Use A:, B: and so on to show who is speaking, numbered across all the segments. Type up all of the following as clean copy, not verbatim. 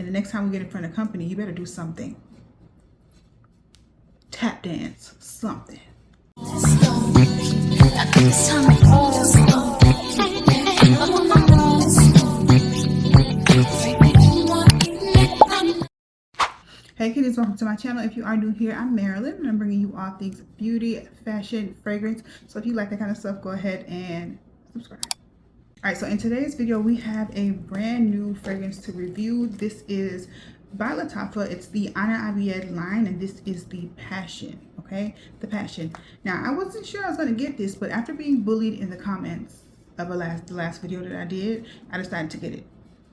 A: And the next time we get in front of company, you better do something. Tap dance, something. Hey kitties, welcome to my channel. If you are new here, I'm Marilyn and I'm bringing you all things beauty, fashion, fragrance. So if you like that kind of stuff, go ahead and subscribe. All right, so in today's video, we have a brand new fragrance to review. This is by Lattafa. It's the Ana Abiyedh line, and this is the Passion, okay? The Passion. Now, I wasn't sure I was going to get this, but after being bullied in the comments of the last video that I did, I decided to get it.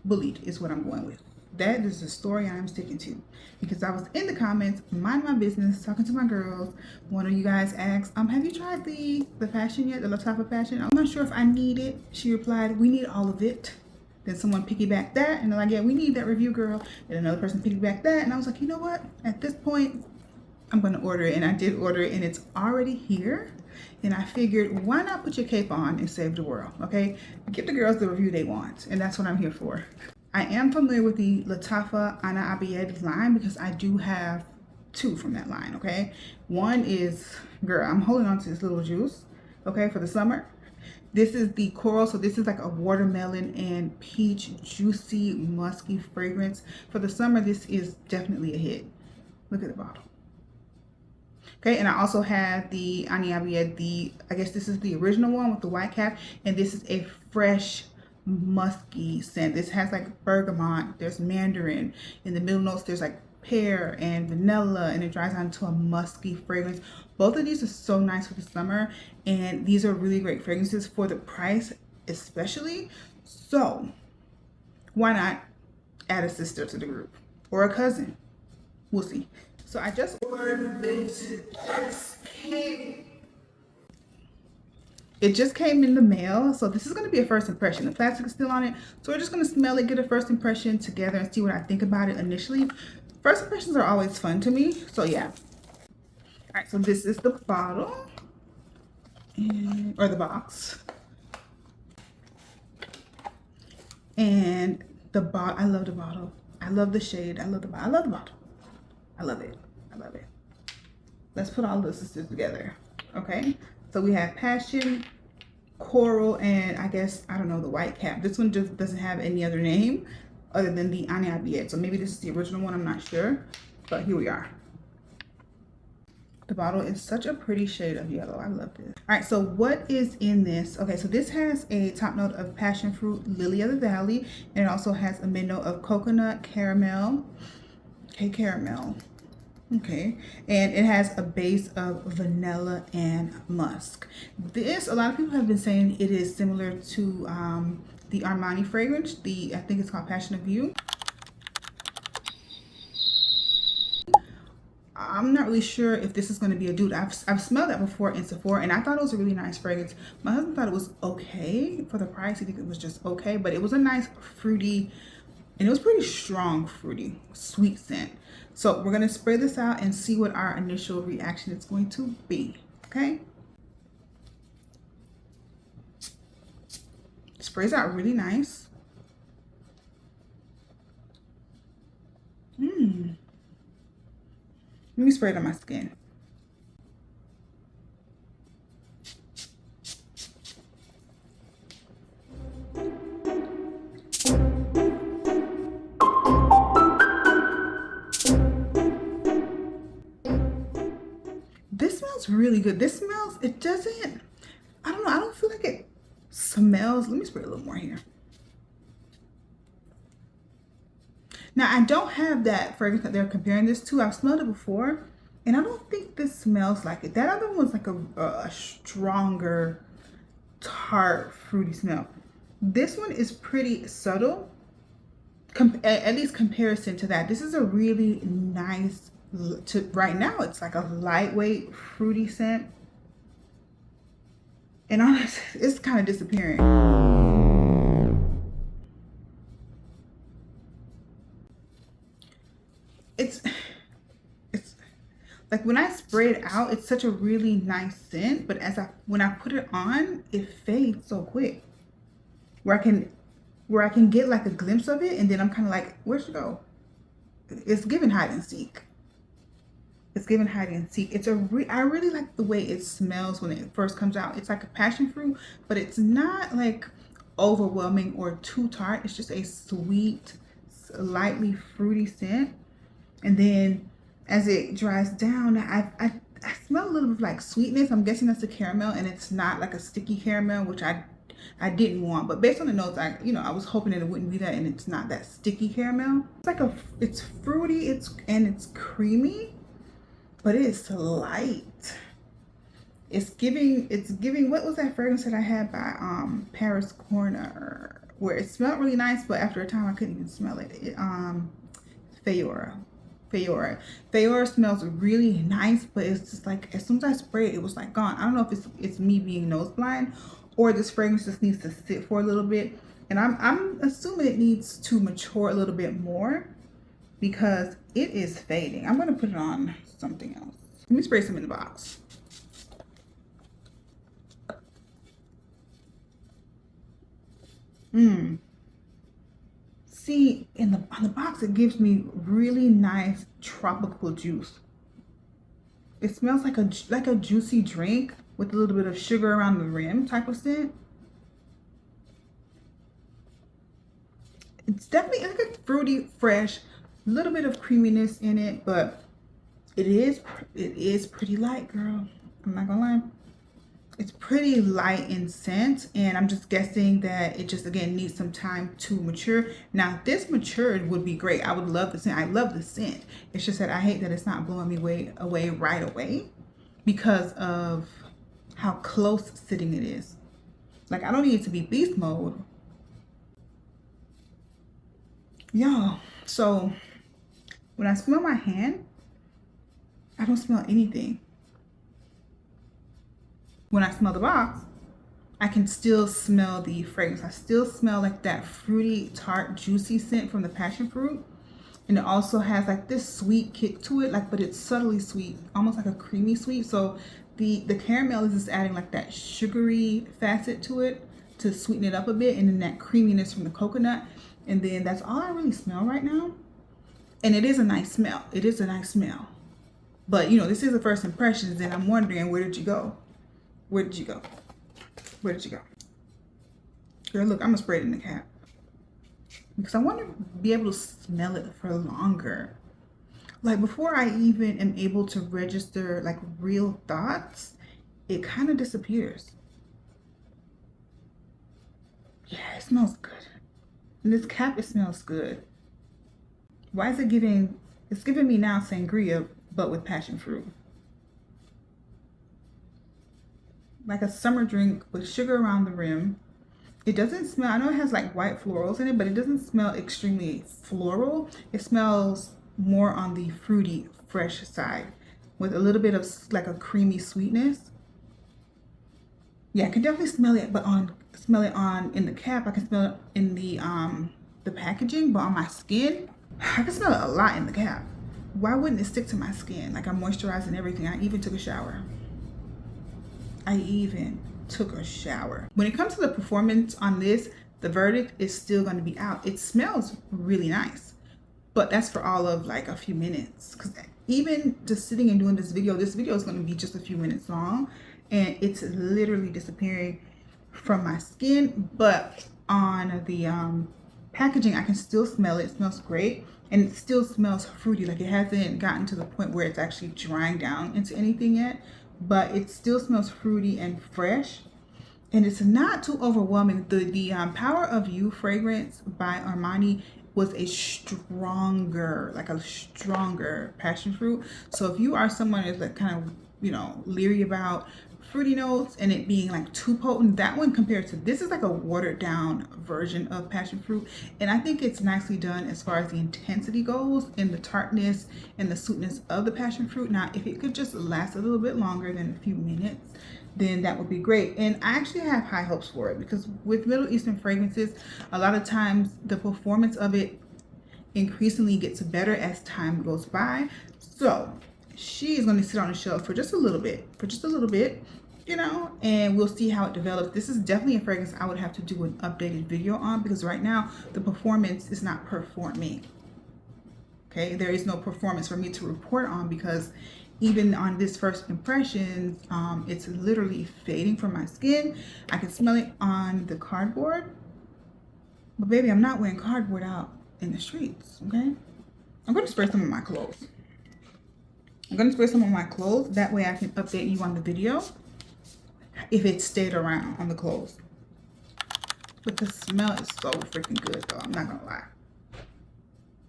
A: Bullied is what I'm going with. That is the story I'm sticking to, because I was in the comments, mind my business, talking to my girls. One of you guys asked, have you tried the Passion yet, the Lattafa Passion? I'm not sure if I need it. She replied, we need all of it. Then someone piggybacked that, and they're like, yeah, we need that review, girl. And another person piggybacked that, and I was like, you know what? At this point, I'm going to order it, and I did order it, and it's already here. And I figured, why not put your cape on and save the world, okay? Give the girls the review they want, and that's what I'm here for. I am familiar with the Lattafa Ana Abiyedh line because I do have two from that line, okay? One is, girl, I'm holding on to this little juice, okay, for the summer. This is the coral, so this is like a watermelon and peach, juicy, musky fragrance. For the summer, this is definitely a hit. Look at the bottle. Okay, and I also have the Ana Abiyedh, I guess this is the original one with the white cap, and this is a fresh, musky scent. This has like bergamot, there's mandarin. In the middle notes, there's like pear and vanilla, and it dries out into a musky fragrance. Both of these are so nice for the summer, and these are really great fragrances for the price especially. So why not add a sister to the group or a cousin? We'll see. So I just ordered this. It just came in the mail, so this is going to be a first impression. The plastic is still on it, so we're just going to smell it, get a first impression together, and see what I think about it initially. First impressions are always fun to me, so yeah. All right, so this is the bottle, or the box. And the bottle, I love the bottle. I love the shade. I love the bottle. I love the bottle. I love it. I love it. Let's put all the sisters together, okay? So we have Passion, Coral, and I guess, I don't know, the white cap. This one just doesn't have any other name other than the Ana Abiyedh. So maybe this is the original one, I'm not sure. But here we are. The bottle is such a pretty shade of yellow. I love this. All right, so what is in this? Okay, so this has a top note of passion fruit, lily of the valley, and it also has a mid note of coconut, caramel. Okay, caramel. Okay, and it has a base of vanilla and musk. This, a lot of people have been saying it is similar to the Armani fragrance. I think it's called Passion of You. I'm not really sure if this is going to be a dude. I've smelled that before in Sephora, and I thought it was a really nice fragrance. My husband thought it was okay for the price. He think it was just okay, but it was a nice fruity, and it was pretty strong fruity, sweet scent. So we're going to spray this out and see what our initial reaction is going to be, okay? It sprays out really nice. Let me spray it on my skin. This smells really good. This smells, it doesn't, I don't know, I don't feel like it smells. Let me spray a little more here. Now, I don't have that fragrance that they're comparing this to. I've smelled it before, and I don't think this smells like it. That other one's like a stronger, tart, fruity smell. This one is pretty subtle, at least comparison to that. This is a really nice, right now it's like a lightweight, fruity scent. And honestly, it's kind of disappearing. It's like when I spray it out, it's such a really nice scent, but when I put it on, it fades so quick. Where I can get like a glimpse of it, and then I'm kind of like, where'd she go? it's giving hide and seek. It's giving hide and seek. I really like the way it smells when it first comes out. It's like a passion fruit, but it's not like overwhelming or too tart. It's just a sweet, lightly fruity scent. And then as it dries down, I smell a little bit of like sweetness. I'm guessing that's the caramel, and it's not like a sticky caramel, which I didn't want. But based on the notes, I was hoping that it wouldn't be that, and it's not that sticky caramel. It's fruity, it's creamy, but it's light. It's giving, what was that fragrance that I had by Paris Corner, where it smelled really nice, but after a time I couldn't even smell it. Fayora smells really nice, but it's just like as soon as I spray it, it was like gone. I don't know if it's me being nose blind, or this fragrance just needs to sit for a little bit, and I'm assuming it needs to mature a little bit more because it is fading. I'm gonna put it on something else. Let me spray some in the box. See, on the box, it gives me really nice tropical juice. It smells like a juicy drink with a little bit of sugar around the rim type of scent. It's definitely like a fruity, fresh, little bit of creaminess in it, but it is pretty light, girl. I'm not gonna lie. It's pretty light in scent, and I'm just guessing that it just, again, needs some time to mature. Now, if this matured would be great. I would love the scent. I love the scent. It's just that I hate that it's not blowing me away right away because of how close sitting it is. Like, I don't need it to be beast mode. Y'all, so when I smell my hand, I don't smell anything. When I smell the box, I can still smell the fragrance. I still smell like that fruity, tart, juicy scent from the passion fruit. And it also has like this sweet kick to it, but it's subtly sweet, almost like a creamy sweet. So the caramel is just adding like that sugary facet to it to sweeten it up a bit, and then that creaminess from the coconut. And then that's all I really smell right now. And it is a nice smell. It is a nice smell. But this is the first impressions, and I'm wondering, where did you go? Where did you go? Where did you go? Girl, look, I'm gonna spray it in the cap because I want to be able to smell it for longer. Like, before I even am able to register like real thoughts, it kind of disappears. Yeah, it smells good. In this cap, it smells good. Why is it giving? It's giving me now sangria, but with passion fruit. Like a summer drink with sugar around the rim. It doesn't smell, I know it has like white florals in it, but it doesn't smell extremely floral. It smells more on the fruity, fresh side with a little bit of like a creamy sweetness. Yeah, I can definitely smell it, but in the cap. I can smell it in the packaging, but on my skin, I can smell it a lot in the cap. Why wouldn't it stick to my skin? Like, I'm moisturizing everything. I even took a shower. When it comes to the performance on this, the verdict is still going to be out. It smells really nice, but that's for all of like a few minutes, because even just sitting and doing this video is going to be just a few minutes long, and it's literally disappearing from my skin. But on the packaging, I can still smell it. It smells great, and it still smells fruity. Like, it hasn't gotten to the point where it's actually drying down into anything yet, but it still smells fruity and fresh, and it's not too overwhelming. The Power of You fragrance by Armani was a stronger passion fruit. So if you are someone who's like kind of leery about fruity notes and it being like too potent, that one compared to this is like a watered down version of passion fruit, and I think it's nicely done as far as the intensity goes and the tartness and the sweetness of the passion fruit. Now, if it could just last a little bit longer than a few minutes, then that would be great. And I actually have high hopes for it, because with Middle Eastern fragrances, a lot of times the performance of it increasingly gets better as time goes by. So she is going to sit on the shelf for just a little bit, and we'll see how it develops. This is definitely a fragrance I would have to do an updated video on, because right now the performance is not performing. Okay, there is no performance for me to report on because even on this first impressions, it's literally fading from my skin. I can smell it on the cardboard, but baby, I'm not wearing cardboard out in the streets. Okay, I'm going to spray some of my clothes. I'm going to spray some of my clothes. That way I can update you on the video if it stayed around on the clothes. But the smell is so freaking good though. I'm not going to lie.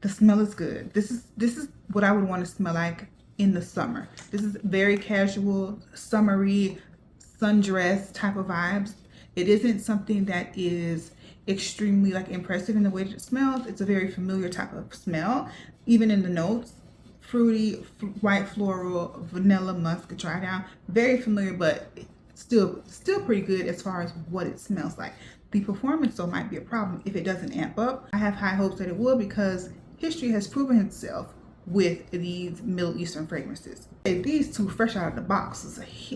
A: The smell is good. This is what I would want to smell like in the summer. This is very casual, summery, sundress type of vibes. It isn't something that is extremely like impressive in the way that it smells. It's a very familiar type of smell. Even in the notes, fruity, white floral, vanilla, musk, dry down. Very familiar, but still pretty good as far as what it smells like. The performance though might be a problem if it doesn't amp up. I have high hopes that it will because history has proven itself with these Middle Eastern fragrances. These two fresh out of the box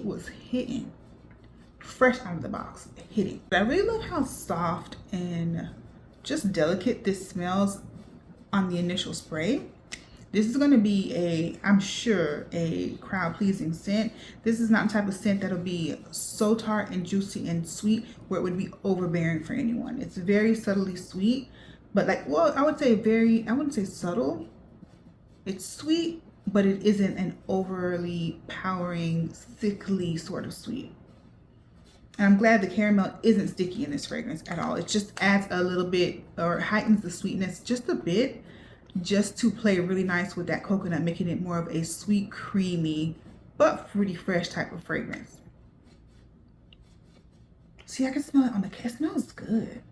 A: was hitting. Fresh out of the box, hitting. But I really love how soft and just delicate this smells on the initial spray. This is going to be I'm sure a crowd pleasing scent. This is not the type of scent that'll be so tart and juicy and sweet where it would be overbearing for anyone. It's very subtly sweet, but like, well, I would say I wouldn't say subtle. It's sweet, but it isn't an overly powering, sickly sort of sweet. And I'm glad the caramel isn't sticky in this fragrance at all. It just adds a little bit or heightens the sweetness just a bit, just to play really nice with that coconut, making it more of a sweet, creamy, but fruity fresh type of fragrance. See, I can smell it on the it smells good.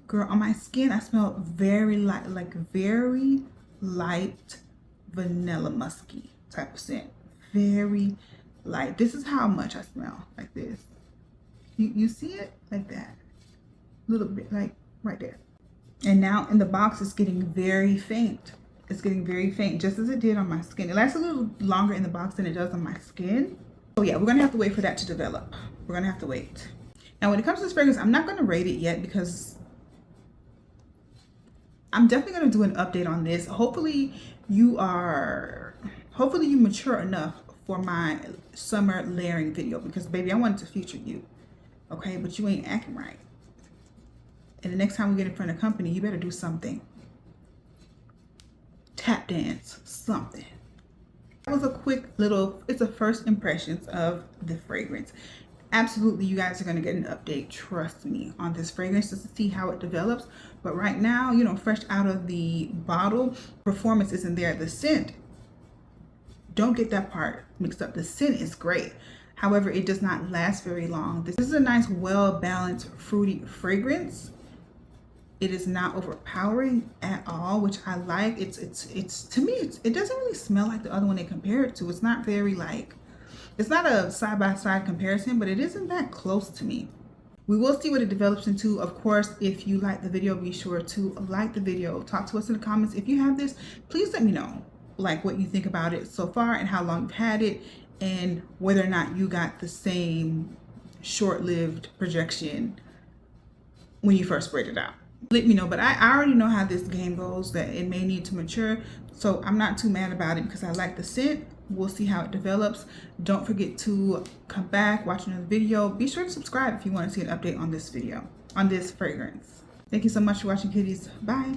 A: Girl, on my skin, I smell very light, like very light vanilla musky type of scent. Very light. This is how much I smell, like this. You see it? Like that. A little bit, like right there. And now in the box, it's getting very faint. It's getting very faint, just as it did on my skin. It lasts a little longer in the box than it does on my skin. Oh yeah, we're gonna have to wait for that to develop. We're gonna have to wait. Now when it comes to this fragrance, I'm not gonna rate it yet because I'm definitely gonna do an update on this. Hopefully you mature enough for my summer layering video because baby, I wanted to feature you. Okay, but you ain't acting right. And the next time we get in front of company, you better do something. Tap dance, something. That was a quick little, it's a first impressions of the fragrance. Absolutely, you guys are going to get an update, trust me, on this fragrance just to see how it develops. But right now, you know, fresh out of the bottle, performance isn't there. The scent, don't get that part mixed up. The scent is great. However, it does not last very long. This is a nice, well-balanced, fruity fragrance. It is not overpowering at all, which I like. It's to me, it doesn't really smell like the other one they compare it to. It's not very like, it's not a side-by-side comparison, but it isn't that close to me. We will see what it develops into. Of course, if you like the video, be sure to like the video. Talk to us in the comments. If you have this, please let me know like what you think about it so far and how long you've had it and whether or not you got the same short-lived projection when you first sprayed it out. Let me know, but I already know how this game goes, that it may need to mature, so I'm not too mad about it because I like the scent. We'll see how it develops. Don't forget to come back, watch another video. Be sure to subscribe if you want to see an update on this video, on this fragrance. Thank you so much for watching, kitties. Bye.